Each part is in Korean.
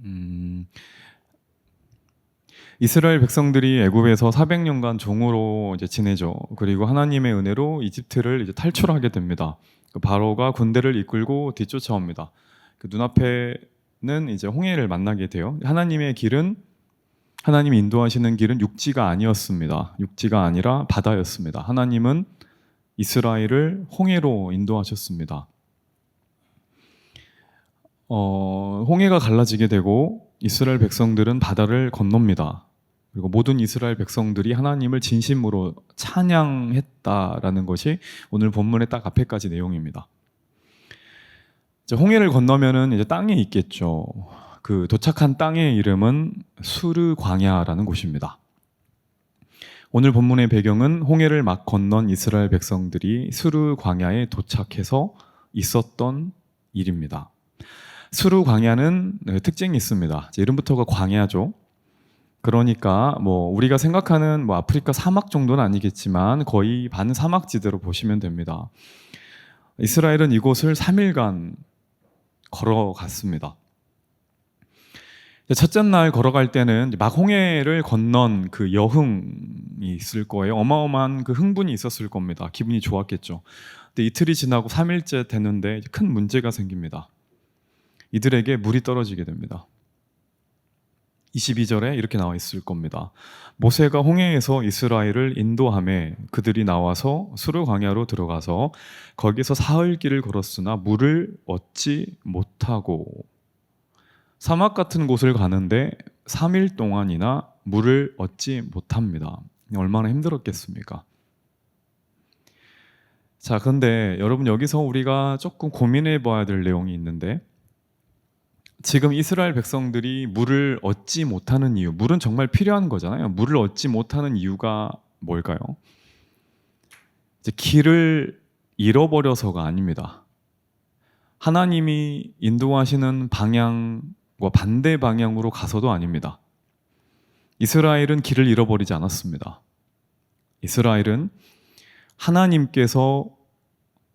음, 이스라엘 백성들이 애굽에서 400년간 종으로 이제 지내죠. 그리고 하나님의 은혜로 이집트를 이제 탈출하게 됩니다. 그 바로가 군대를 이끌고 뒤쫓아옵니다. 그 눈앞에는 이제 홍해를 만나게 돼요. 하나님이 인도하시는 길은 육지가 아니었습니다. 육지가 아니라 바다였습니다. 하나님은 이스라엘을 홍해로 인도하셨습니다. 홍해가 갈라지게 되고 이스라엘 백성들은 바다를 건넙니다. 그리고 모든 이스라엘 백성들이 하나님을 진심으로 찬양했다라는 것이 오늘 본문의 딱 앞에까지 내용입니다. 이제 홍해를 건너면은 이제 땅에 있겠죠. 그 도착한 땅의 이름은 수르 광야라는 곳입니다. 오늘 본문의 배경은 홍해를 막 건넌 이스라엘 백성들이 수르 광야에 도착해서 있었던 일입니다. 수르 광야는 특징이 있습니다. 이름부터가 광야죠. 그러니까 우리가 생각하는 아프리카 사막 정도는 아니겠지만 거의 반사막지대로 보시면 됩니다. 이스라엘은 이곳을 3일간 걸어갔습니다. 첫째 날 걸어갈 때는 막 홍해를 건넌 그 여흥이 있을 거예요. 어마어마한 그 흥분이 있었을 겁니다. 기분이 좋았겠죠. 근데 이틀이 지나고 3일째 되는데 큰 문제가 생깁니다. 이들에게 물이 떨어지게 됩니다. 22절에 이렇게 나와 있을 겁니다. 모세가 홍해에서 이스라엘을 인도하매 그들이 나와서 수르 광야로 들어가서 거기서 사흘 길을 걸었으나 물을 얻지 못하고, 사막 같은 곳을 가는데 3일 동안이나 물을 얻지 못합니다. 얼마나 힘들었겠습니까? 자, 그런데 여러분, 여기서 우리가 조금 고민해 봐야 될 내용이 있는데, 지금 이스라엘 백성들이 물을 얻지 못하는 이유, 물은 정말 필요한 거잖아요. 물을 얻지 못하는 이유가 뭘까요? 이제 길을 잃어버려서가 아닙니다. 하나님이 인도하시는 방향과 반대 방향으로 가서도 아닙니다. 이스라엘은 길을 잃어버리지 않았습니다. 이스라엘은 하나님께서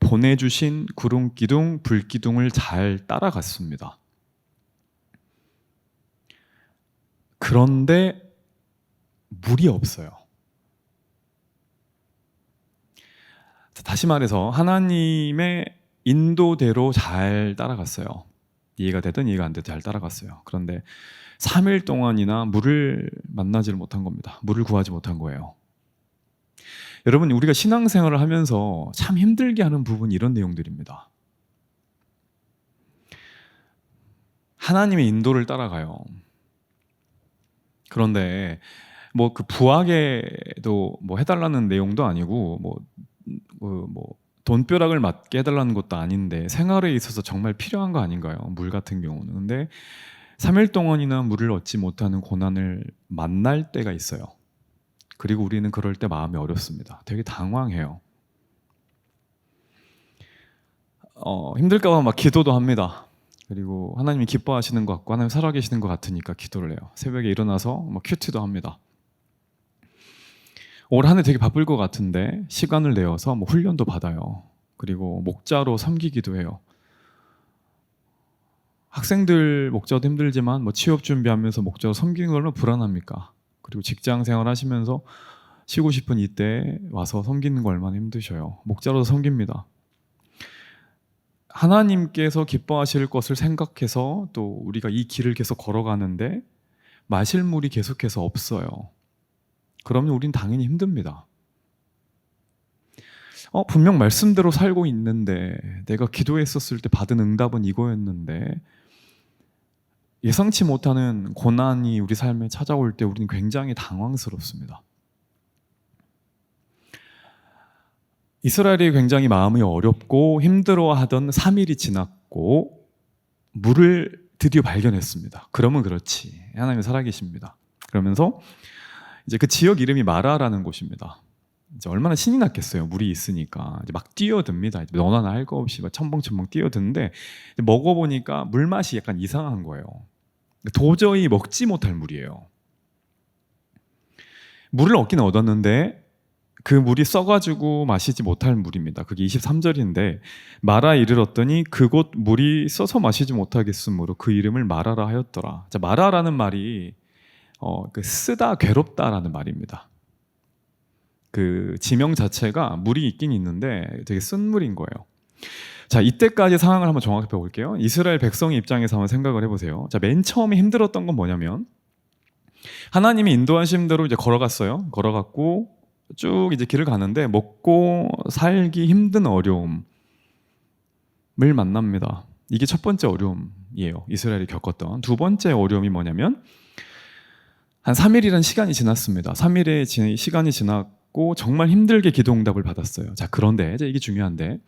보내주신 구름기둥, 불기둥을 잘 따라갔습니다. 그런데 물이 없어요. 다시 말해서 하나님의 인도대로 잘 따라갔어요. 이해가 되든 이해가 안 되든 잘 따라갔어요. 그런데 3일 동안이나 물을 만나지를 못한 겁니다. 물을 구하지 못한 거예요. 여러분, 우리가 신앙생활을 하면서 참 힘들게 하는 부분이 이런 내용들입니다. 하나님의 인도를 따라가요. 그런데 그 부하게도 해달라는 내용도 아니고 돈벼락을 맞게 해달라는 것도 아닌데 생활에 있어서 정말 필요한 거 아닌가요? 물 같은 경우는. 근데 3일 동안이나 물을 얻지 못하는 고난을 만날 때가 있어요. 그리고 우리는 그럴 때 마음이 어렵습니다. 되게 당황해요. 힘들까 봐 막 기도도 합니다. 그리고 하나님이 기뻐하시는 것 같고 하나님 살아계시는 것 같으니까 기도를 해요. 새벽에 일어나서 큐티도 합니다. 올 한 해 되게 바쁠 것 같은데 시간을 내어서 훈련도 받아요. 그리고 목자로 섬기기도 해요. 학생들 목자도 힘들지만 취업 준비하면서 목자로 섬기는 건 얼마나 불안합니까? 그리고 직장 생활 하시면서 쉬고 싶은 이때 와서 섬기는 거 얼마나 힘드셔요. 목자로도 섬깁니다. 하나님께서 기뻐하실 것을 생각해서 또 우리가 이 길을 계속 걸어가는데 마실 물이 계속해서 없어요. 그러면 우린 당연히 힘듭니다. 분명 말씀대로 살고 있는데 내가 기도했었을 때 받은 응답은 이거였는데 예상치 못하는 고난이 우리 삶에 찾아올 때 우리는 굉장히 당황스럽습니다. 이스라엘이 굉장히 마음이 어렵고 힘들어하던 3일이 지났고 물을 드디어 발견했습니다. 그러면 그렇지, 하나님이 살아계십니다. 그러면서 이제 그 지역 이름이 마라라는 곳입니다. 이제 얼마나 신이 났겠어요. 물이 있으니까 이제 막 뛰어듭니다. 이제 너나 할 거 없이 막 첨벙첨벙 뛰어드는데 먹어보니까 물 맛이 약간 이상한 거예요. 도저히 먹지 못할 물이에요. 물을 얻기는 얻었는데 그 물이 써가지고 마시지 못할 물입니다. 그게 23절인데 마라 이르렀더니 그곳 물이 써서 마시지 못하겠으므로 그 이름을 마라라 하였더라. 자, 마라라는 말이 그 쓰다 괴롭다라는 말입니다. 그 지명 자체가 물이 있긴 있는데 되게 쓴 물인 거예요. 자, 이때까지 상황을 한번 정확히 볼게요. 이스라엘 백성의 입장에서 한번 생각을 해보세요. 자, 맨 처음에 힘들었던 건 뭐냐면 하나님이 인도하신 대로 이제 걸어갔어요. 걸어갔고 쭉 이제 길을 가는데 먹고 살기 힘든 어려움을 만납니다. 이게 첫 번째 어려움이에요. 이스라엘이 겪었던. 두 번째 어려움이 뭐냐면 한 3일이라는 시간이 지났습니다. 3일의 시간이 지났고 정말 힘들게 기도 응답을 받았어요. 자, 그런데 이제 이게 중요한데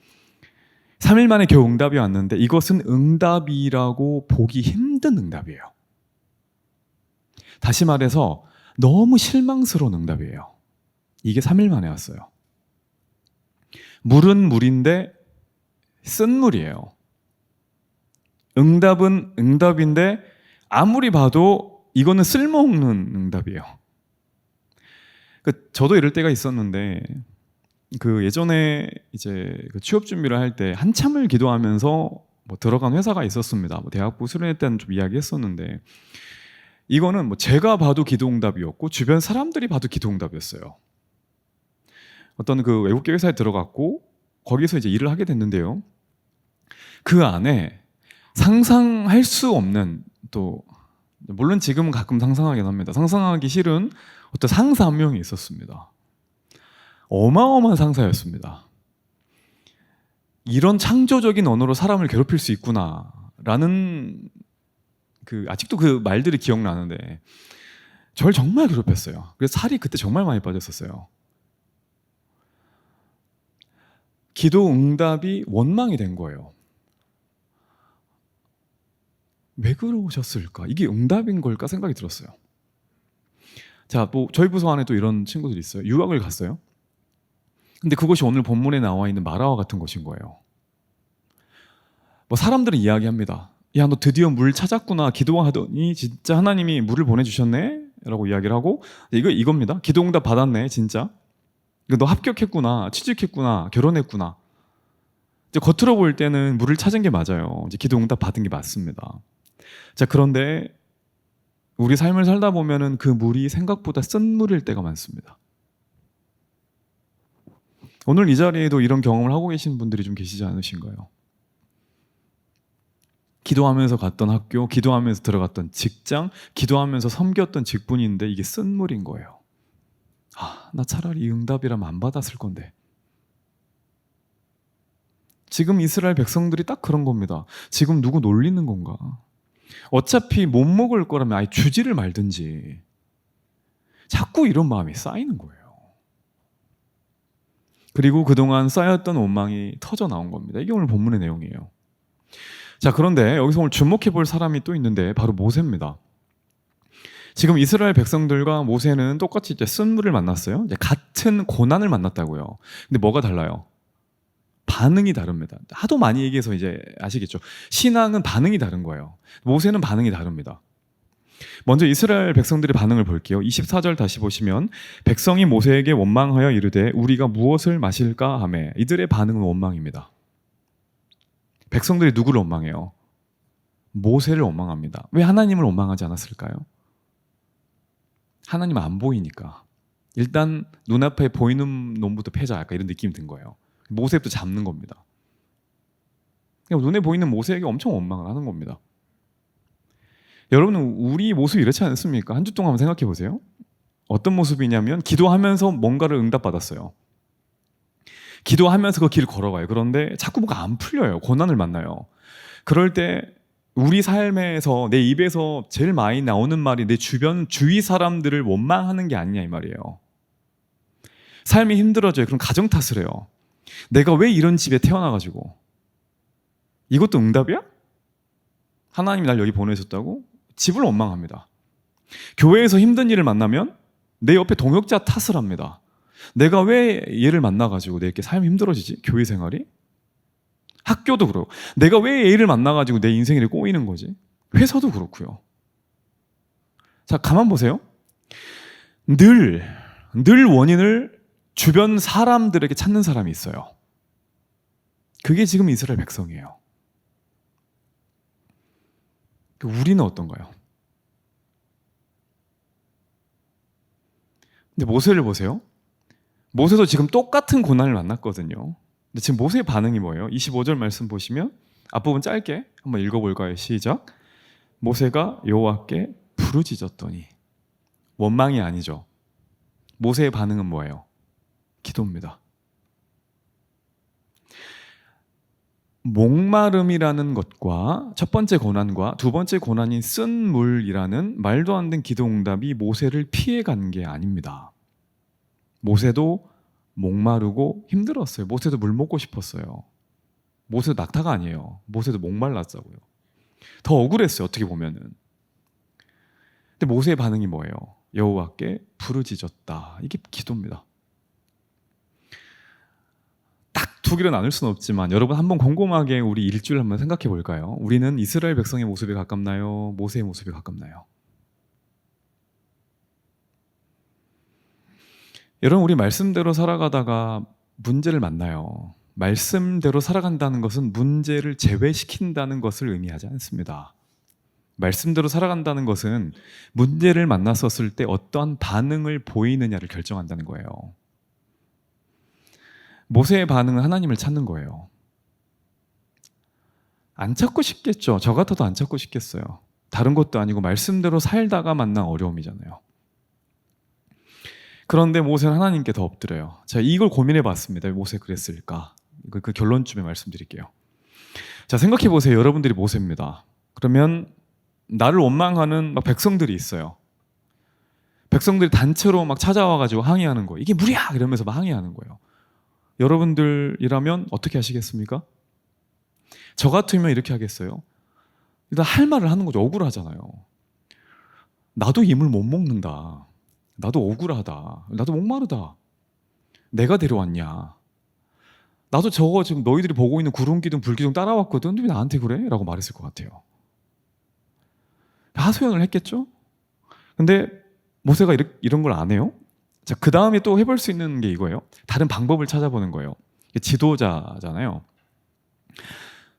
3일 만에 겨우 응답이 왔는데 이것은 응답이라고 보기 힘든 응답이에요. 다시 말해서 너무 실망스러운 응답이에요. 이게 3일 만에 왔어요. 물은 물인데 쓴 물이에요. 응답은 응답인데 아무리 봐도 이거는 쓸모없는 응답이에요. 저도 이럴 때가 있었는데 그 예전에 이제 그 취업 준비를 할 때 한참을 기도하면서 뭐 들어간 회사가 있었습니다. 뭐 대학부 수련회 때는 좀 이야기했었는데 이거는 뭐 제가 봐도 기도응답이었고 주변 사람들이 봐도 기도응답이었어요. 어떤 그 외국계 회사에 들어갔고 거기서 이제 일을 하게 됐는데요. 그 안에 상상할 수 없는, 또 물론 지금은 가끔 상상하긴 합니다. 상상하기 싫은 어떤 상사 한 명이 있었습니다. 어마어마한 상사였습니다. 이런 창조적인 언어로 사람을 괴롭힐 수 있구나라는 아직도 그 말들이 기억나는데 저를 정말 괴롭혔어요. 그래서 살이 그때 정말 많이 빠졌었어요. 기도 응답이 원망이 된 거예요. 왜 그러셨을까? 이게 응답인 걸까 생각이 들었어요. 자, 뭐 저희 부서 안에 또 이런 친구들이 있어요. 유학을 갔어요. 근데 그것이 오늘 본문에 나와 있는 마라와 같은 것인 거예요. 뭐 사람들은 이야기합니다. 야, 너 드디어 물 찾았구나. 기도하더니 진짜 하나님이 물을 보내주셨네? 라고 이야기를 하고 이겁니다. 기도응답 받았네, 진짜. 너 합격했구나, 취직했구나, 결혼했구나. 이제 겉으로 볼 때는 물을 찾은 게 맞아요. 이제 기도응답 받은 게 맞습니다. 자, 그런데 우리 삶을 살다 보면은 그 물이 생각보다 쓴 물일 때가 많습니다. 오늘 이 자리에도 이런 경험을 하고 계신 분들이 좀 계시지 않으신가요? 기도하면서 갔던 학교, 기도하면서 들어갔던 직장, 기도하면서 섬겼던 직분인데 이게 쓴 물인 거예요. 나 차라리 이 응답이라면 안 받았을 건데. 지금 이스라엘 백성들이 딱 그런 겁니다. 지금 누구 놀리는 건가? 어차피 못 먹을 거라면 아예 주지를 말든지. 자꾸 이런 마음이 쌓이는 거예요. 그리고 그동안 쌓였던 원망이 터져 나온 겁니다. 이게 오늘 본문의 내용이에요. 자, 그런데 여기서 오늘 주목해 볼 사람이 또 있는데 바로 모세입니다. 지금 이스라엘 백성들과 모세는 똑같이 이제 쓴 물을 만났어요. 이제 같은 고난을 만났다고요. 근데 뭐가 달라요? 반응이 다릅니다. 하도 많이 얘기해서 이제 아시겠죠? 신앙은 반응이 다른 거예요. 모세는 반응이 다릅니다. 먼저 이스라엘 백성들의 반응을 볼게요. 24절 다시 보시면 백성이 모세에게 원망하여 이르되 우리가 무엇을 마실까 하매 이들의 반응은 원망입니다. 백성들이 누구를 원망해요? 모세를 원망합니다. 왜 하나님을 원망하지 않았을까요? 하나님 안 보이니까. 일단 눈앞에 보이는 놈부터 패자, 약간 이런 느낌이 든 거예요. 모세부터 잡는 겁니다. 그냥 눈에 보이는 모세에게 엄청 원망을 하는 겁니다. 여러분은 우리 모습이 이렇지 않습니까? 한 주 동안 한번 생각해 보세요. 어떤 모습이냐면 기도하면서 뭔가를 응답받았어요. 기도하면서 그 길을 걸어가요. 그런데 자꾸 뭐가 안 풀려요. 고난을 만나요. 그럴 때 우리 삶에서 내 입에서 제일 많이 나오는 말이 내 주위 사람들을 원망하는 게 아니냐 이 말이에요. 삶이 힘들어져요. 그럼 가정 탓을 해요. 내가 왜 이런 집에 태어나가지고. 이것도 응답이야? 하나님이 날 여기 보내셨다고? 집을 원망합니다. 교회에서 힘든 일을 만나면 내 옆에 동역자 탓을 합니다. 내가 왜 얘를 만나가지고 내 이렇게 삶이 힘들어지지? 교회 생활이? 학교도 그렇고 내가 왜 얘를 만나가지고 내 인생이 꼬이는 거지? 회사도 그렇고요. 자, 가만 보세요. 늘 원인을 주변 사람들에게 찾는 사람이 있어요. 그게 지금 이스라엘 백성이에요. 우리는 어떤가요? 근데 모세를 보세요. 모세도 지금 똑같은 고난을 만났거든요. 근데 지금 모세의 반응이 뭐예요? 25절 말씀 보시면 앞부분 짧게 한번 읽어볼까요? 시작. 모세가 여호와께 부르짖었더니. 원망이 아니죠. 모세의 반응은 뭐예요? 기도입니다. 목마름이라는 것과 첫 번째 고난과 두 번째 고난인 쓴 물이라는 말도 안 되는 기도 응답이 모세를 피해간 게 아닙니다. 모세도 목마르고 힘들었어요. 모세도 물 먹고 싶었어요. 모세도 낙타가 아니에요. 모세도 목말랐다고요. 더 억울했어요. 어떻게 보면은. 근데 모세의 반응이 뭐예요? 여호와께 부르짖었다. 이게 기도입니다. 딱 두 개로 나눌 수는 없지만 여러분 한번 곰곰하게 우리 일주일 한번 생각해 볼까요? 우리는 이스라엘 백성의 모습에 가깝나요? 모세의 모습에 가깝나요? 여러분 우리 말씀대로 살아가다가 문제를 만나요. 말씀대로 살아간다는 것은 문제를 제외시킨다는 것을 의미하지 않습니다. 말씀대로 살아간다는 것은 문제를 만났었을 때 어떠한 반응을 보이느냐를 결정한다는 거예요. 모세의 반응은 하나님을 찾는 거예요. 안 찾고 싶겠죠. 저 같아도 안 찾고 싶겠어요. 다른 것도 아니고 말씀대로 살다가 만난 어려움이잖아요. 그런데 모세는 하나님께 더 엎드려요. 제가 이걸 고민해 봤습니다. 왜 모세 그랬을까? 그 결론쯤에 말씀드릴게요. 자, 생각해 보세요. 여러분들이 모세입니다. 그러면 나를 원망하는 막 백성들이 있어요. 백성들이 단체로 막 찾아와가지고 항의하는 거예요. 이게 무리야! 이러면서 막 항의하는 거예요. 여러분들이라면 어떻게 하시겠습니까? 저 같으면 이렇게 하겠어요. 일단 할 말을 하는 거죠. 억울하잖아요. 나도 이 물 못 먹는다. 나도 억울하다. 나도 목마르다. 내가 데려왔냐. 나도 저거 지금 너희들이 보고 있는 구름기둥 불기둥 따라왔거든. 근데 왜 나한테 그래? 라고 말했을 것 같아요. 하소연을 했겠죠? 근데 모세가 이런 걸 안 해요? 자, 그 다음에 또 해볼 수 있는 게 이거예요. 다른 방법을 찾아보는 거예요. 지도자잖아요.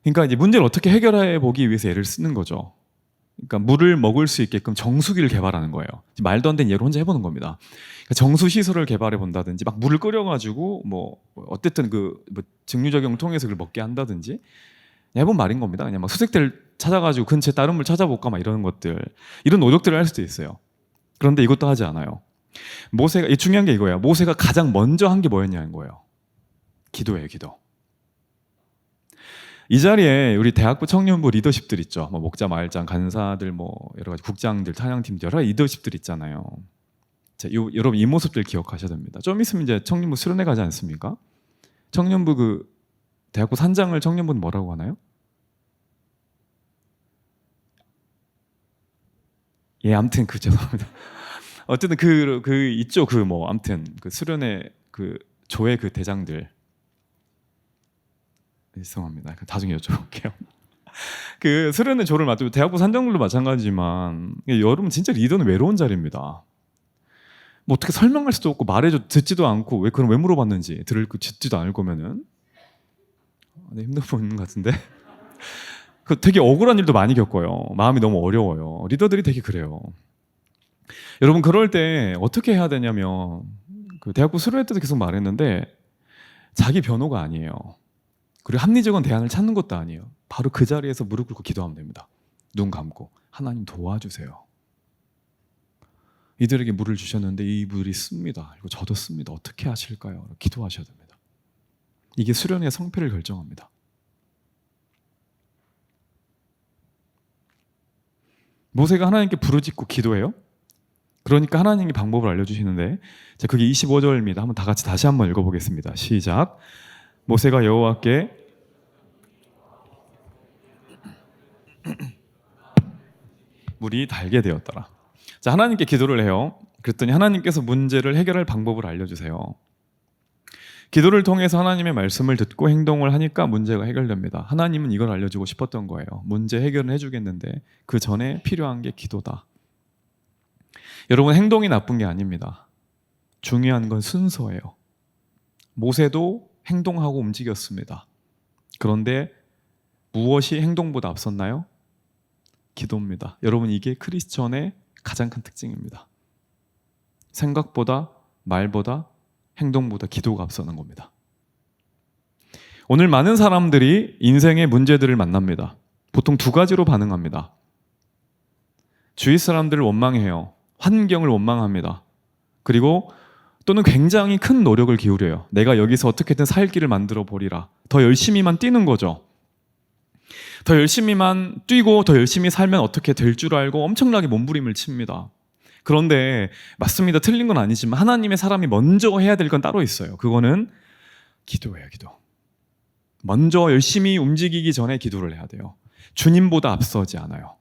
그러니까 이제 문제를 어떻게 해결해 보기 위해서 애를 쓰는 거죠. 그러니까 물을 먹을 수 있게끔 정수기를 개발하는 거예요. 말도 안 되는 예를 혼자 해보는 겁니다. 그러니까 정수 시설을 개발해 본다든지, 막 물을 끓여가지고 뭐 어쨌든 뭐 증류적용 통해서 그걸 먹게 한다든지 해본 말인 겁니다. 그냥 막 수색대를 찾아가지고 근처에 다른 물 찾아볼까 막 이런 것들, 이런 노력들을 할 수도 있어요. 그런데 이것도 하지 않아요. 모세가 중요한 게 이거예요. 모세가 가장 먼저 한 게 뭐였냐는 거예요. 기도예요, 기도. 이 자리에 우리 대학부 청년부 리더십들 있죠. 뭐 목자, 마을장, 간사들, 뭐 여러 가지 국장들, 찬양팀들 여러 가지 리더십들 있잖아요. 자, 여러분 이 모습들 기억하셔야 됩니다. 좀 있으면 이제 청년부 수련회 가지 않습니까? 청년부 그 대학부 산장을 청년부는 뭐라고 하나요? 예, 아무튼 그 죄송합니다. 어쨌든 그 있죠. 그 뭐 아무튼 그 수련회 그 조회 그 대장들. 죄송합니다. 나중에 여쭤볼게요. 그 수련회 조를 맡고 대학부 산장들도 마찬가지지만 여러분 진짜 리더는 외로운 자리입니다. 뭐 어떻게 설명할 수도 없고 말해줘 듣지도 않고 왜 물어봤는지 듣지도 않을 거면은 네, 힘들어 보이는 것 같은데. 그 되게 억울한 일도 많이 겪어요. 마음이 너무 어려워요. 리더들이 되게 그래요. 여러분 그럴 때 어떻게 해야 되냐면 그 대학부 수료회 때도 계속 말했는데 자기 변호가 아니에요. 그리고 합리적인 대안을 찾는 것도 아니에요. 바로 그 자리에서 무릎 꿇고 기도하면 됩니다. 눈 감고 하나님 도와주세요. 이들에게 물을 주셨는데 이 물이 씁니다. 그리고 저도 씁니다. 어떻게 하실까요? 기도하셔야 됩니다. 이게 수련의 성패를 결정합니다. 모세가 하나님께 부르짖고 기도해요. 그러니까 하나님이 방법을 알려주시는데 자, 그게 25절입니다. 한번 다 같이 다시 한번 읽어보겠습니다. 시작. 모세가 여호와께 물이 달게 되었더라. 자, 하나님께 기도를 해요. 그랬더니 하나님께서 문제를 해결할 방법을 알려주세요. 기도를 통해서 하나님의 말씀을 듣고 행동을 하니까 문제가 해결됩니다. 하나님은 이걸 알려주고 싶었던 거예요. 문제 해결은 해주겠는데 그 전에 필요한 게 기도다. 여러분 행동이 나쁜 게 아닙니다. 중요한 건 순서예요. 모세도 행동하고 움직였습니다. 그런데 무엇이 행동보다 앞섰나요? 기도입니다. 여러분, 이게 크리스천의 가장 큰 특징입니다. 생각보다, 말보다, 행동보다 기도가 앞서는 겁니다. 오늘 많은 사람들이 인생의 문제들을 만납니다. 보통 두 가지로 반응합니다. 주위 사람들을 원망해요. 환경을 원망합니다. 그리고 또는 굉장히 큰 노력을 기울여요. 내가 여기서 어떻게든 살 길을 만들어 보리라. 더 열심히만 뛰는 거죠. 더 열심히만 뛰고 더 열심히 살면 어떻게 될 줄 알고 엄청나게 몸부림을 칩니다. 그런데 맞습니다. 틀린 건 아니지만 하나님의 사람이 먼저 해야 될 건 따로 있어요. 그거는 기도예요. 기도. 먼저 열심히 움직이기 전에 기도를 해야 돼요. 주님보다 앞서지 않아요.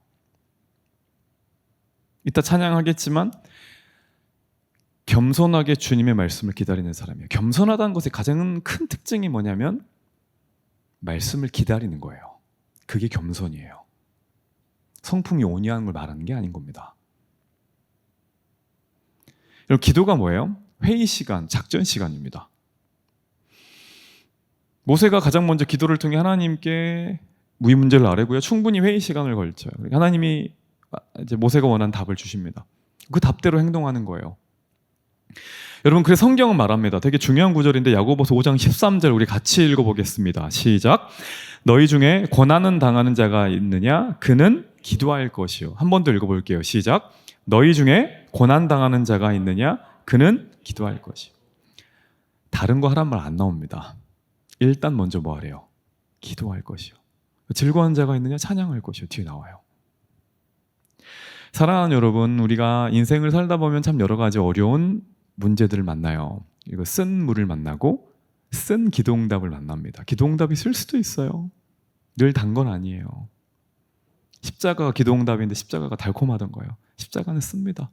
이따 찬양하겠지만 겸손하게 주님의 말씀을 기다리는 사람이에요. 겸손하다는 것의 가장 큰 특징이 뭐냐면 말씀을 기다리는 거예요. 그게 겸손이에요. 성품이 온유한 걸 말하는 게 아닌 겁니다. 여러분, 기도가 뭐예요? 회의 시간, 작전 시간입니다. 모세가 가장 먼저 기도를 통해 하나님께 이 문제를 아뢰고요. 충분히 회의 시간을 걸쳐요. 하나님이 이제 모세가 원하는 답을 주십니다. 그 답대로 행동하는 거예요. 여러분, 그래서 성경은 말합니다. 되게 중요한 구절인데 야고보서 5장 13절 우리 같이 읽어보겠습니다. 시작. 너희 중에 고난은 당하는 자가 있느냐? 그는 기도할 것이요. 한 번 더 읽어볼게요. 시작. 너희 중에 고난 당하는 자가 있느냐? 그는 기도할 것이요. 다른 거 하란 말 안 나옵니다. 일단 먼저 뭐 하래요? 기도할 것이요. 즐거운 자가 있느냐? 찬양할 것이요. 뒤에 나와요. 사랑하는 여러분, 우리가 인생을 살다 보면 참 여러 가지 어려운 문제들을 만나요. 그리고 쓴 물을 만나고 쓴 기도응답을 만납니다. 기도응답이 쓸 수도 있어요. 늘 단 건 아니에요. 십자가가 기도응답인데 십자가가 달콤하던 거예요. 십자가는 씁니다.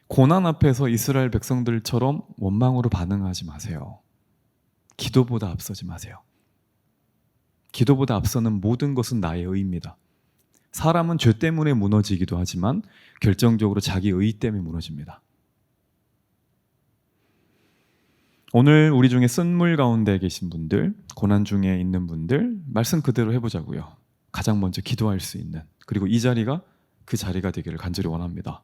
고난 앞에서 이스라엘 백성들처럼 원망으로 반응하지 마세요. 기도보다 앞서지 마세요. 기도보다 앞서는 모든 것은 나의 의입니다. 사람은 죄 때문에 무너지기도 하지만 결정적으로 자기 의 때문에 무너집니다. 오늘 우리 중에 쓴물 가운데 계신 분들, 고난 중에 있는 분들, 말씀 그대로 해보자고요. 가장 먼저 기도할 수 있는, 그리고 이 자리가 그 자리가 되기를 간절히 원합니다.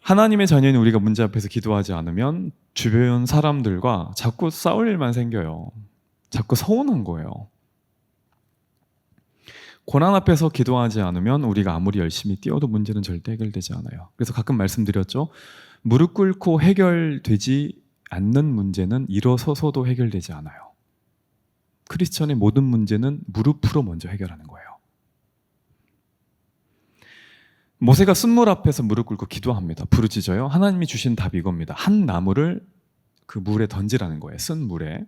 하나님의 자녀인 우리가 문제 앞에서 기도하지 않으면 주변 사람들과 자꾸 싸울 일만 생겨요. 자꾸 서운한 거예요. 고난 앞에서 기도하지 않으면 우리가 아무리 열심히 뛰어도 문제는 절대 해결되지 않아요. 그래서 가끔 말씀드렸죠. 무릎 꿇고 해결되지 않는 문제는 일어서서도 해결되지 않아요. 크리스천의 모든 문제는 무릎으로 먼저 해결하는 거예요. 모세가 쓴물 앞에서 무릎 꿇고 기도합니다. 부르짖어요. 하나님이 주신 답이 이겁니다. 한 나무를 그 물에 던지라는 거예요. 쓴 물에.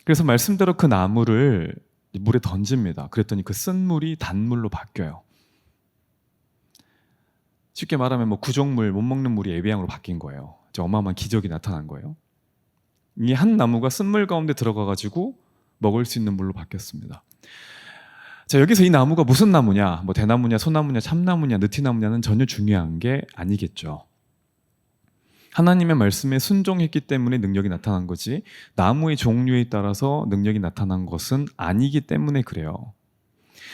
그래서 말씀대로 그 나무를 물에 던집니다. 그랬더니 그 쓴 물이 단물로 바뀌어요. 쉽게 말하면 구정물, 못 먹는 물이 예비양으로 바뀐 거예요. 어마어마한 기적이 나타난 거예요. 이 한 나무가 쓴물 가운데 들어가가지고 먹을 수 있는 물로 바뀌었습니다. 자, 여기서 이 나무가 무슨 나무냐, 대나무냐, 소나무냐, 참나무냐, 느티나무냐는 전혀 중요한 게 아니겠죠. 하나님의 말씀에 순종했기 때문에 능력이 나타난 거지, 나무의 종류에 따라서 능력이 나타난 것은 아니기 때문에 그래요.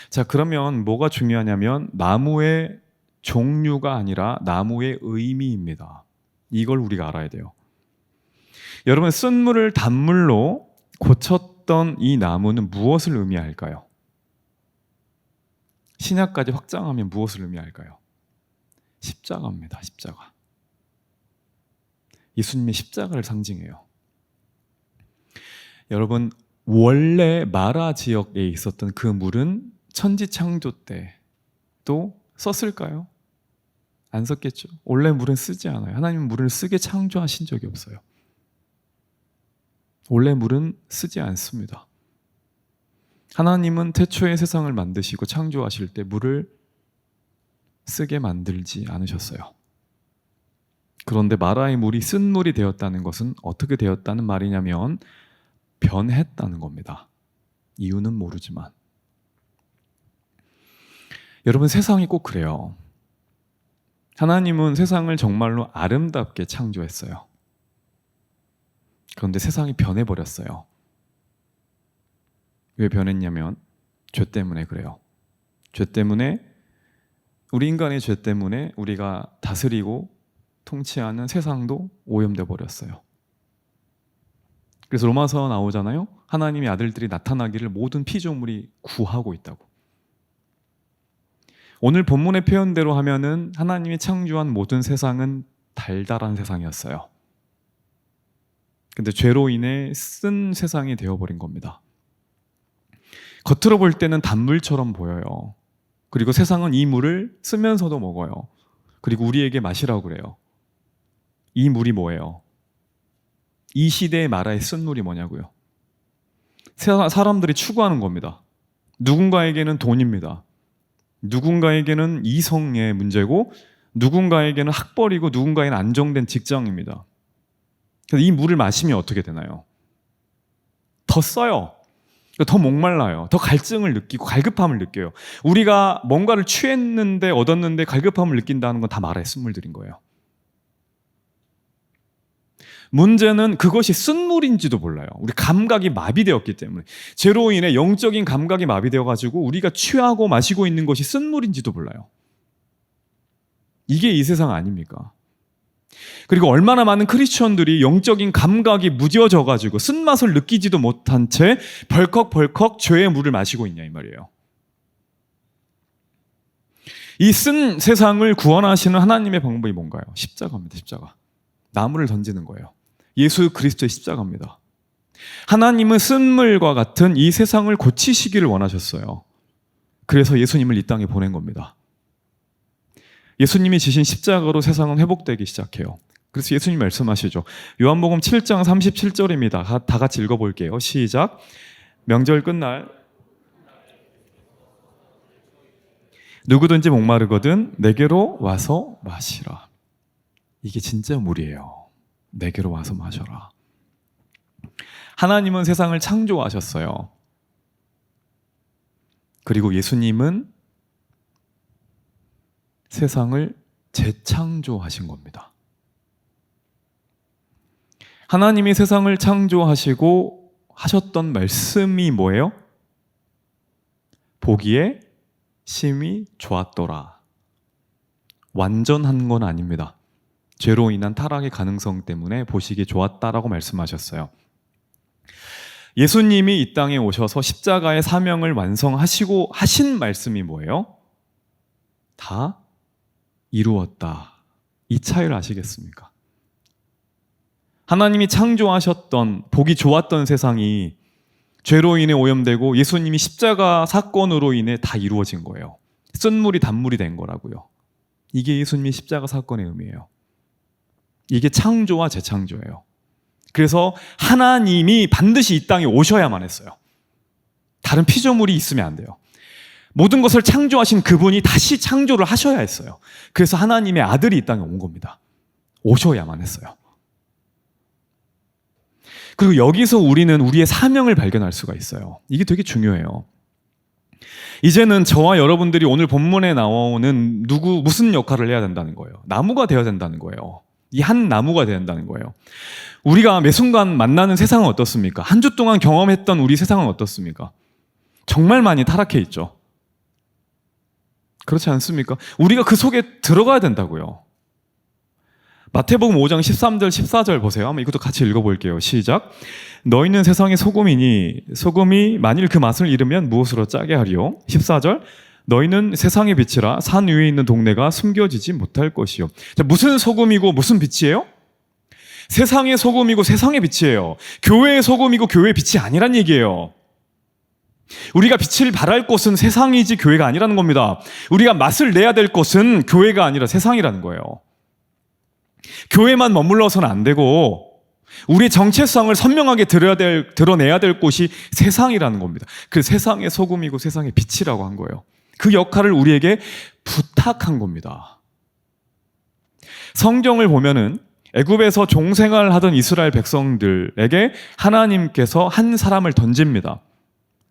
자, 그러면 뭐가 중요하냐면 나무의 종류가 아니라 나무의 의미입니다. 이걸 우리가 알아야 돼요. 여러분, 쓴물을 단물로 고쳤던 이 나무는 무엇을 의미할까요? 신약까지 확장하면 무엇을 의미할까요? 십자가입니다. 십자가. 예수님의 십자가를 상징해요. 여러분, 원래 마라 지역에 있었던 그 물은 천지창조 때도 썼을까요? 안 썼겠죠. 원래 물은 쓰지 않아요. 하나님은 물을 쓰게 창조하신 적이 없어요. 원래 물은 쓰지 않습니다. 하나님은 태초에 세상을 만드시고 창조하실 때 물을 쓰게 만들지 않으셨어요. 그런데 마라의 물이 쓴 물이 되었다는 것은 어떻게 되었다는 말이냐면 변했다는 겁니다. 이유는 모르지만. 여러분, 세상이 꼭 그래요. 하나님은 세상을 정말로 아름답게 창조했어요. 그런데 세상이 변해버렸어요. 왜 변했냐면 죄 때문에 그래요. 죄 때문에, 우리 인간의 죄 때문에 우리가 다스리고 통치하는 세상도 오염돼 버렸어요. 그래서 로마서 나오잖아요. 하나님의 아들들이 나타나기를 모든 피조물이 구하고 있다고. 오늘 본문의 표현대로 하면은 하나님이 창조한 모든 세상은 달달한 세상이었어요. 근데 죄로 인해 쓴 세상이 되어버린 겁니다. 겉으로 볼 때는 단물처럼 보여요. 그리고 세상은 이 물을 쓰면서도 먹어요. 그리고 우리에게 마시라고 그래요. 이 물이 뭐예요? 이 시대의 마라의 쓴 물이 뭐냐고요? 사람들이 추구하는 겁니다. 누군가에게는 돈입니다. 누군가에게는 이성의 문제고, 누군가에게는 학벌이고, 누군가에게는 안정된 직장입니다. 그래서 이 물을 마시면 어떻게 되나요? 더 써요. 더 목말라요. 더 갈증을 느끼고 갈급함을 느껴요. 우리가 뭔가를 취했는데 얻었는데 갈급함을 느낀다는 건 다 마라의 쓴물들인 거예요. 문제는 그것이 쓴물인지도 몰라요. 우리 감각이 마비되었기 때문에. 죄로 인해 영적인 감각이 마비되어가지고 우리가 취하고 마시고 있는 것이 쓴물인지도 몰라요. 이게 이 세상 아닙니까? 그리고 얼마나 많은 크리스천들이 영적인 감각이 무뎌져가지고 쓴맛을 느끼지도 못한 채 벌컥벌컥 죄의 물을 마시고 있냐 이 말이에요. 이 쓴 세상을 구원하시는 하나님의 방법이 뭔가요? 십자가입니다. 십자가. 나무를 던지는 거예요. 예수 그리스도의 십자가입니다. 하나님은 쓴물과 같은 이 세상을 고치시기를 원하셨어요. 그래서 예수님을 이 땅에 보낸 겁니다. 예수님이 지신 십자가로 세상은 회복되기 시작해요. 그래서 예수님 말씀하시죠. 요한복음 7장 37절입니다. 다 같이 읽어볼게요. 시작. 명절 끝날 누구든지 목마르거든 내게로 와서 마시라. 이게 진짜 물이에요. 내게로 와서 마셔라. 하나님은 세상을 창조하셨어요. 그리고 예수님은 세상을 재창조하신 겁니다. 하나님이 세상을 창조하시고 하셨던 말씀이 뭐예요? 보기에 심히 좋았더라. 완전한 건 아닙니다. 죄로 인한 타락의 가능성 때문에 보시기 좋았다라고 말씀하셨어요. 예수님이 이 땅에 오셔서 십자가의 사명을 완성하시고 하신 말씀이 뭐예요? 다 이루었다. 이 차이를 아시겠습니까? 하나님이 창조하셨던 보기 좋았던 세상이 죄로 인해 오염되고 예수님이 십자가 사건으로 인해 다 이루어진 거예요. 쓴물이 단물이 된 거라고요. 이게 예수님의 십자가 사건의 의미예요. 이게 창조와 재창조예요. 그래서 하나님이 반드시 이 땅에 오셔야만 했어요. 다른 피조물이 있으면 안 돼요. 모든 것을 창조하신 그분이 다시 창조를 하셔야 했어요. 그래서 하나님의 아들이 이 땅에 온 겁니다. 오셔야만 했어요. 그리고 여기서 우리는 우리의 사명을 발견할 수가 있어요. 이게 되게 중요해요. 이제는 저와 여러분들이 오늘 본문에 나오는 무슨 역할을 해야 된다는 거예요. 나무가 되어야 된다는 거예요. 이 한 나무가 되어야 된다는 거예요. 우리가 매 순간 만나는 세상은 어떻습니까? 한 주 동안 경험했던 우리 세상은 어떻습니까? 정말 많이 타락해 있죠. 그렇지 않습니까? 우리가 그 속에 들어가야 된다고요. 마태복음 5장 13절 14절 보세요. 한번 이것도 같이 읽어볼게요. 시작. 너희는 세상의 소금이니 소금이 만일 그 맛을 잃으면 무엇으로 짜게 하리요? 14절. 너희는 세상의 빛이라 산 위에 있는 동네가 숨겨지지 못할 것이요. 자, 무슨 소금이고 무슨 빛이에요? 세상의 소금이고 세상의 빛이에요. 교회의 소금이고 교회의 빛이 아니란 얘기예요. 우리가 빛을 발할 곳은 세상이지 교회가 아니라는 겁니다. 우리가 맛을 내야 될 곳은 교회가 아니라 세상이라는 거예요. 교회만 머물러서는 안 되고 우리의 정체성을 선명하게 드러내야 될 곳이 세상이라는 겁니다. 그 세상의 소금이고 세상의 빛이라고 한 거예요. 그 역할을 우리에게 부탁한 겁니다. 성경을 보면은 애굽에서 종생활을 하던 이스라엘 백성들에게 하나님께서 한 사람을 던집니다.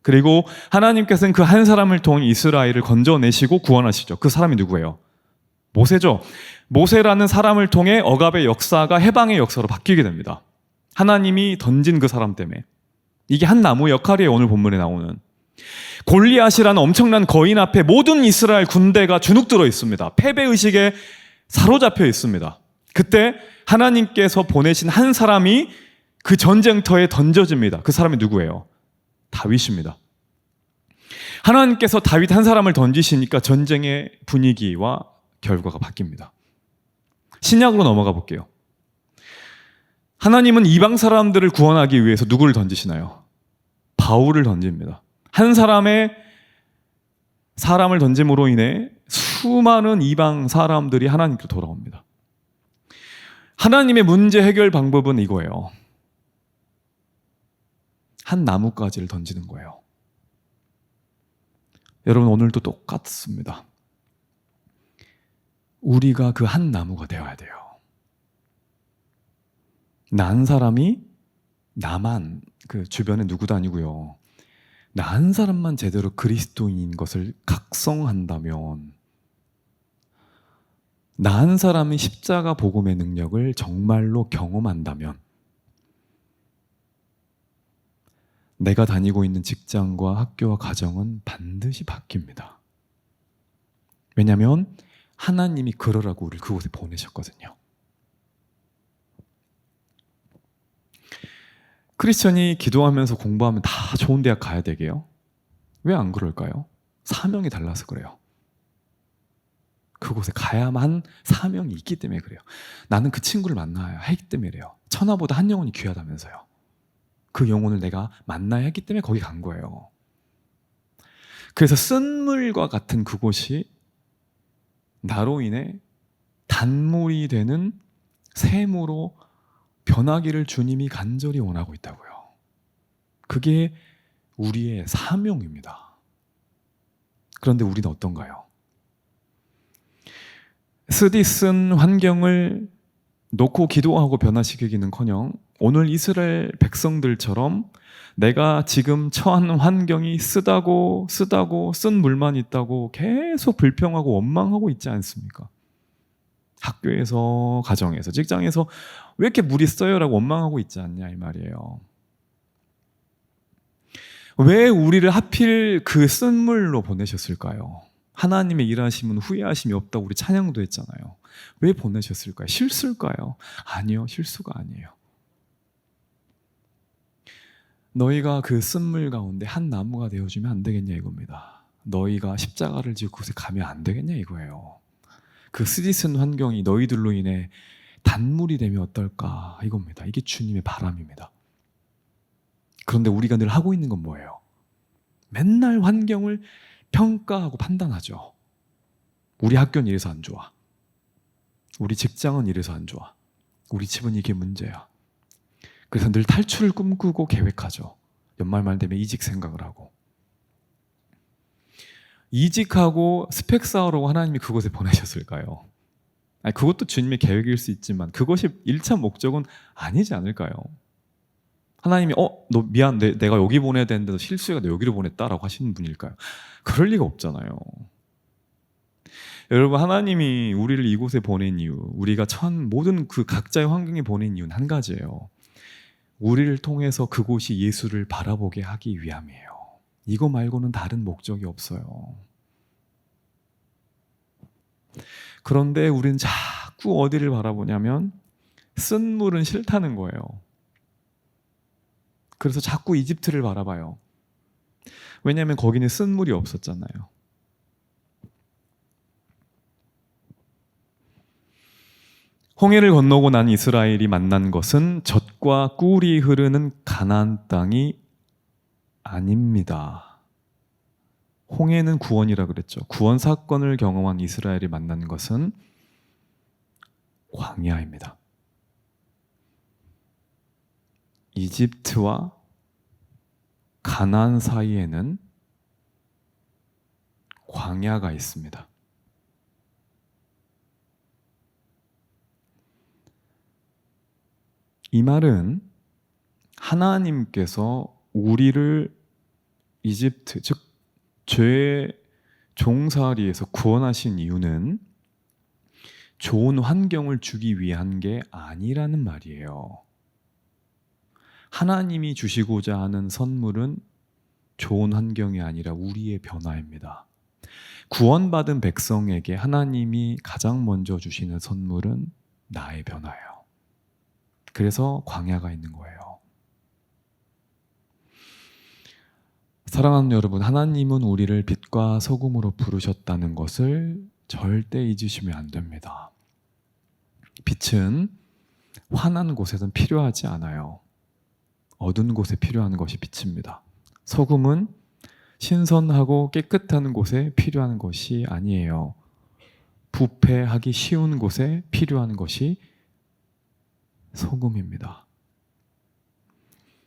그리고 하나님께서는 그 한 사람을 통해 이스라엘을 건져내시고 구원하시죠. 그 사람이 누구예요? 모세죠. 모세라는 사람을 통해 억압의 역사가 해방의 역사로 바뀌게 됩니다. 하나님이 던진 그 사람 때문에. 이게 한 나무 역할이에요. 오늘 본문에 나오는 골리앗이라는 엄청난 거인 앞에 모든 이스라엘 군대가 주눅들어 있습니다. 패배의식에 사로잡혀 있습니다. 그때 하나님께서 보내신 한 사람이 그 전쟁터에 던져집니다. 그 사람이 누구예요? 다윗입니다. 하나님께서 다윗 한 사람을 던지시니까 전쟁의 분위기와 결과가 바뀝니다. 신약으로 넘어가 볼게요. 하나님은 이방 사람들을 구원하기 위해서 누구를 던지시나요? 바울을 던집니다. 한 사람의 사람을 던짐으로 인해 수많은 이방 사람들이 하나님께로 돌아옵니다. 하나님의 문제 해결 방법은 이거예요. 한 나뭇가지를 던지는 거예요. 여러분, 오늘도 똑같습니다. 우리가 그 한 나무가 되어야 돼요. 난 사람이 나만, 그 주변에 누구도 아니고요. 나 한 사람만 제대로 그리스도인인 것을 각성한다면, 나 한 사람이 십자가 복음의 능력을 정말로 경험한다면, 내가 다니고 있는 직장과 학교와 가정은 반드시 바뀝니다. 왜냐하면 하나님이 그러라고 우리를 그곳에 보내셨거든요. 크리스천이 기도하면서 공부하면 다 좋은 대학 가야 되게요? 왜 안 그럴까요? 사명이 달라서 그래요. 그곳에 가야만 사명이 있기 때문에 그래요. 나는 그 친구를 만나야 하기 때문에 그래요. 천하보다 한 영혼이 귀하다면서요. 그 영혼을 내가 만나야 했기 때문에 거기 간 거예요. 그래서 쓴물과 같은 그곳이 나로 인해 단물이 되는 샘으로 변하기를 주님이 간절히 원하고 있다고요. 그게 우리의 사명입니다. 그런데 우리는 어떤가요? 쓰디쓴 환경을 놓고 기도하고 변화시키기는커녕 오늘 이스라엘 백성들처럼 내가 지금 처한 환경이 쓰다고 쓴 물만 있다고 계속 불평하고 원망하고 있지 않습니까? 학교에서, 가정에서, 직장에서 왜 이렇게 물이 써요? 라고 원망하고 있지 않냐 이 말이에요. 왜 우리를 하필 그 쓴 물로 보내셨을까요? 하나님의 일하심은 후회하심이 없다고 우리 찬양도 했잖아요. 왜 보내셨을까요? 실수일까요? 아니요, 실수가 아니에요. 너희가 그 쓴물 가운데 한 나무가 되어주면 안 되겠냐 이겁니다. 너희가 십자가를 지고 그곳에 가면 안 되겠냐 이거예요. 그 쓰디쓴 환경이 너희들로 인해 단물이 되면 어떨까 이겁니다. 이게 주님의 바람입니다. 그런데 우리가 늘 하고 있는 건 뭐예요? 맨날 환경을 평가하고 판단하죠. 우리 학교는 이래서 안 좋아. 우리 직장은 이래서 안 좋아. 우리 집은 이게 문제야. 그래서 늘 탈출을 꿈꾸고 계획하죠. 연말만 되면 이직 생각을 하고. 이직하고 스펙 쌓으라고 하나님이 그곳에 보내셨을까요? 아니, 그것도 주님의 계획일 수 있지만 그것이 1차 목적은 아니지 않을까요? 하나님이 너 미안, 내가 여기 보내야 되는데 너 실수해가 너 여기로 보냈다라고 하시는 분일까요? 그럴 리가 없잖아요. 여러분, 하나님이 우리를 이곳에 보낸 이유, 우리가 처한 모든 그 각자의 환경에 보낸 이유는 한 가지예요. 우리를 통해서 그곳이 예수를 바라보게 하기 위함이에요. 이거 말고는 다른 목적이 없어요. 그런데 우리는 자꾸 어디를 바라보냐면 쓴 물은 싫다는 거예요. 그래서 자꾸 이집트를 바라봐요. 왜냐하면 거기는 쓴 물이 없었잖아요. 홍해를 건너고 난 이스라엘이 만난 것은 젖과 꿀이 흐르는 가나안 땅이 아닙니다. 홍해는 구원이라 그랬죠. 구원 사건을 경험한 이스라엘이 만난 것은 광야입니다. 이집트와 가나안 사이에는 광야가 있습니다. 이 말은 하나님께서 우리를 이집트, 즉 죄의 종살이에서 구원하신 이유는 좋은 환경을 주기 위한 게 아니라는 말이에요. 하나님이 주시고자 하는 선물은 좋은 환경이 아니라 우리의 변화입니다. 구원받은 백성에게 하나님이 가장 먼저 주시는 선물은 나의 변화예요. 그래서 광야가 있는 거예요. 사랑하는 여러분, 하나님은 우리를 빛과 소금으로 부르셨다는 것을 절대 잊으시면 안 됩니다. 빛은 환한 곳에선 필요하지 않아요. 어두운 곳에 필요한 것이 빛입니다. 소금은 신선하고 깨끗한 곳에 필요한 것이 아니에요. 부패하기 쉬운 곳에 필요한 것이 소금입니다.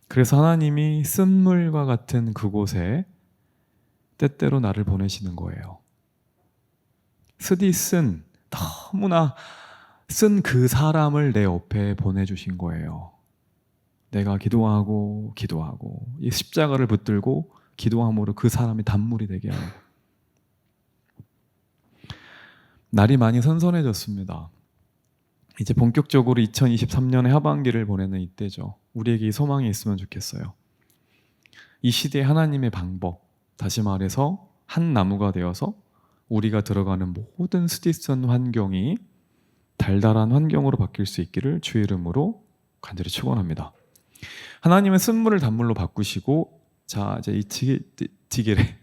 그래서 하나님이 쓴물과 같은 그곳에 때때로 나를 보내시는 거예요. 쓰디쓴, 너무나 쓴 그 사람을 내 옆에 보내주신 거예요. 내가 기도하고 이 십자가를 붙들고 기도함으로 그 사람이 단물이 되게 하고. 날이 많이 선선해졌습니다. 이제 본격적으로 2023년의 하반기를 보내는 이때죠. 우리에게 이 소망이 있으면 좋겠어요. 이 시대의 하나님의 방법, 다시 말해서 한 나무가 되어서 우리가 들어가는 모든 스디슨 환경이 달달한 환경으로 바뀔 수 있기를 주의 이름으로 간절히 축원합니다. 하나님은 쓴물을 단물로 바꾸시고, 자 이제 이 지게래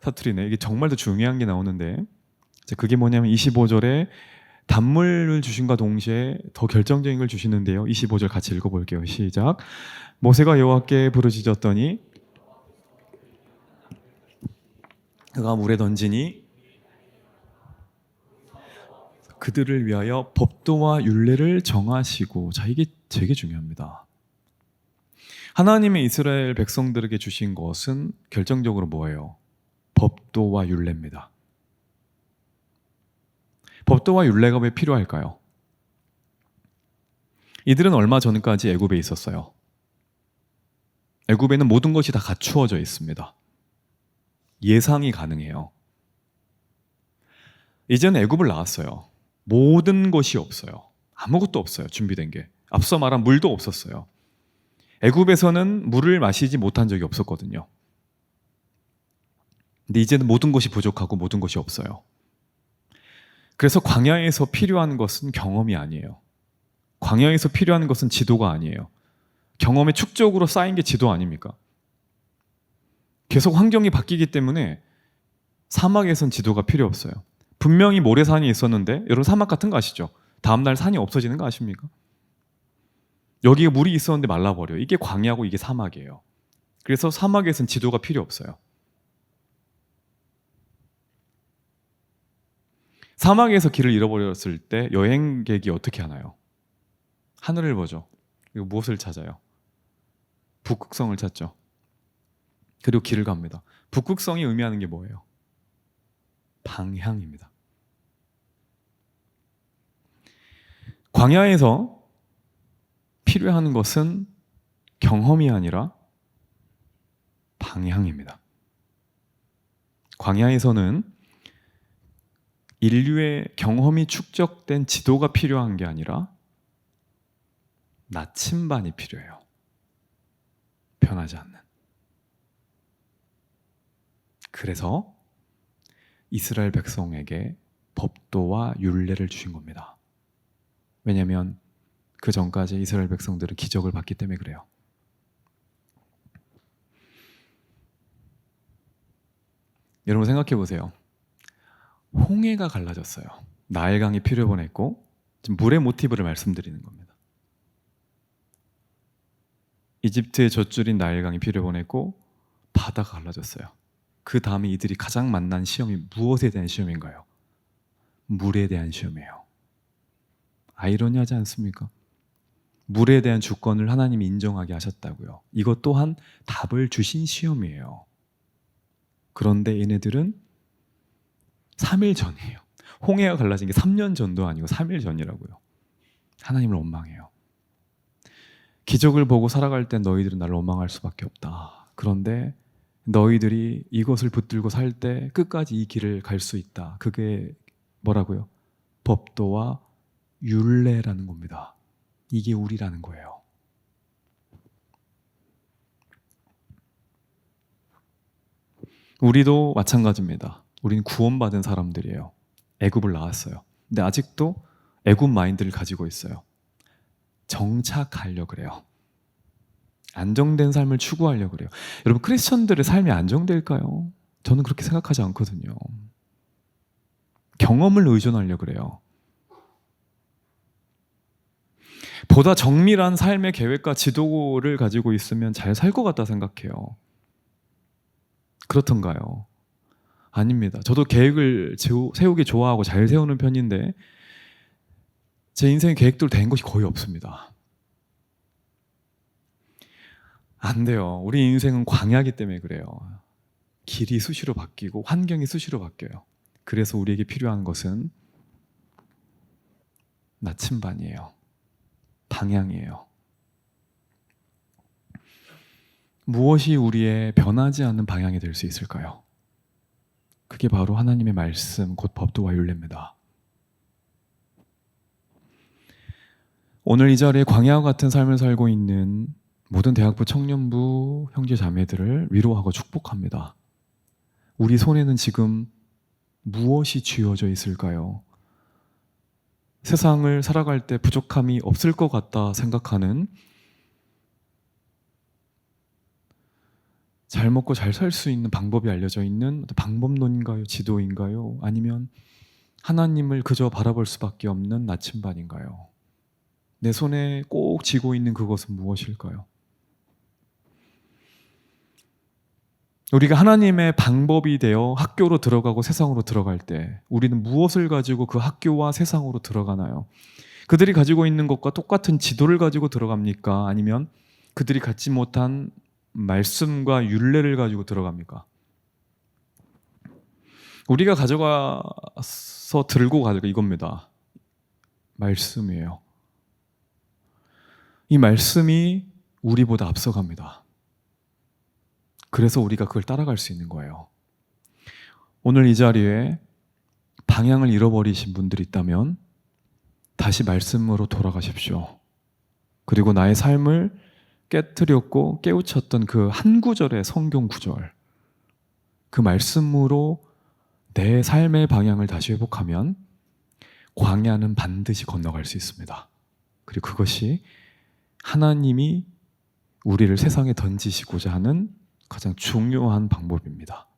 사투리네. 이게 정말 더 중요한 게 나오는데, 그게 뭐냐면 25절에 단물을 주신과 동시에 더 결정적인 걸 주시는데요. 25절 같이 읽어볼게요. 시작. 모세가 여호와께 부르짖었더니 그가 물에 던지니 그들을 위하여 법도와 율례를 정하시고. 자, 이게 되게 중요합니다. 하나님의 이스라엘 백성들에게 주신 것은 결정적으로 뭐예요? 법도와 율례입니다. 법도와 율례가 왜 필요할까요? 이들은 얼마 전까지 애굽에 있었어요. 애굽에는 모든 것이 다 갖추어져 있습니다. 예상이 가능해요. 이제는 애굽을 나왔어요. 모든 것이 없어요. 아무것도 없어요. 준비된 게. 앞서 말한 물도 없었어요. 애굽에서는 물을 마시지 못한 적이 없었거든요. 근데 이제는 모든 것이 부족하고 모든 것이 없어요. 그래서 광야에서 필요한 것은 경험이 아니에요. 광야에서 필요한 것은 지도가 아니에요. 경험의 축적으로 쌓인 게 지도 아닙니까? 계속 환경이 바뀌기 때문에 사막에선 지도가 필요 없어요. 분명히 모래산이 있었는데, 여러분 사막 같은 거 아시죠? 다음날 산이 없어지는 거 아십니까? 여기에 물이 있었는데 말라버려요. 이게 광야고 이게 사막이에요. 그래서 사막에선 지도가 필요 없어요. 사막에서 길을 잃어버렸을 때 여행객이 어떻게 하나요? 하늘을 보죠. 그리고 무엇을 찾아요? 북극성을 찾죠. 그리고 길을 갑니다. 북극성이 의미하는 게 뭐예요? 방향입니다. 광야에서 필요한 것은 경험이 아니라 방향입니다. 광야에서는 인류의 경험이 축적된 지도가 필요한 게 아니라 나침반이 필요해요. 변하지 않는. 그래서 이스라엘 백성에게 법도와 율례를 주신 겁니다. 왜냐하면 그 전까지 이스라엘 백성들은 기적을 봤기 때문에 그래요. 여러분 생각해 보세요. 홍해가 갈라졌어요. 나일강이 피를 보냈고, 지금 물의 모티브를 말씀드리는 겁니다. 이집트의 젖줄인 나일강이 피를 보냈고 바다가 갈라졌어요. 그 다음에 이들이 가장 만난 시험이 무엇에 대한 시험인가요? 물에 대한 시험이에요. 아이러니하지 않습니까? 물에 대한 주권을 하나님이 인정하게 하셨다고요. 이것 또한 답을 주신 시험이에요. 그런데 얘네들은 3일 전이에요. 홍해가 갈라진 게 3년 전도 아니고 3일 전이라고요. 하나님을 원망해요. 기적을 보고 살아갈 땐 너희들은 나를 원망할 수밖에 없다. 그런데 너희들이 이것을 붙들고 살 때 끝까지 이 길을 갈 수 있다. 그게 뭐라고요? 법도와 율례라는 겁니다. 이게 우리라는 거예요. 우리도 마찬가지입니다. 우리는 구원받은 사람들이에요. 애굽을 나왔어요. 근데 아직도 애굽 마인드를 가지고 있어요. 정착하려고 그래요. 안정된 삶을 추구하려고 그래요. 여러분, 크리스천들의 삶이 안정될까요? 저는 그렇게 생각하지 않거든요. 경험을 의존하려고 그래요. 보다 정밀한 삶의 계획과 지도를 가지고 있으면 잘 살 것 같다 생각해요. 그렇던가요? 아닙니다. 저도 계획을 세우기 좋아하고 잘 세우는 편인데 제 인생의 계획대로 된 것이 거의 없습니다. 안 돼요. 우리 인생은 광야이기 때문에 그래요. 길이 수시로 바뀌고 환경이 수시로 바뀌어요. 그래서 우리에게 필요한 것은 나침반이에요. 방향이에요. 무엇이 우리의 변하지 않는 방향이 될 수 있을까요? 그게 바로 하나님의 말씀, 곧 법도와 율례입니다. 오늘 이 자리에 광야와 같은 삶을 살고 있는 모든 대학부 청년부 형제 자매들을 위로하고 축복합니다. 우리 손에는 지금 무엇이 쥐어져 있을까요? 세상을 살아갈 때 부족함이 없을 것 같다 생각하는, 잘 먹고 잘 살 수 있는 방법이 알려져 있는 방법론인가요? 지도인가요? 아니면 하나님을 그저 바라볼 수밖에 없는 나침반인가요? 내 손에 꼭 쥐고 있는 그것은 무엇일까요? 우리가 하나님의 방법이 되어 학교로 들어가고 세상으로 들어갈 때 우리는 무엇을 가지고 그 학교와 세상으로 들어가나요? 그들이 가지고 있는 것과 똑같은 지도를 가지고 들어갑니까? 아니면 그들이 갖지 못한 말씀과 율례를 가지고 들어갑니까? 우리가 가져가서 들고 가는 이겁니다. 말씀이에요. 이 말씀이 우리보다 앞서갑니다. 그래서 우리가 그걸 따라갈 수 있는 거예요. 오늘 이 자리에 방향을 잃어버리신 분들이 있다면 다시 말씀으로 돌아가십시오. 그리고 나의 삶을 깨트렸고 깨우쳤던 그 한 구절의 성경 구절, 그 말씀으로 내 삶의 방향을 다시 회복하면 광야는 반드시 건너갈 수 있습니다. 그리고 그것이 하나님이 우리를 세상에 던지시고자 하는 가장 중요한 방법입니다.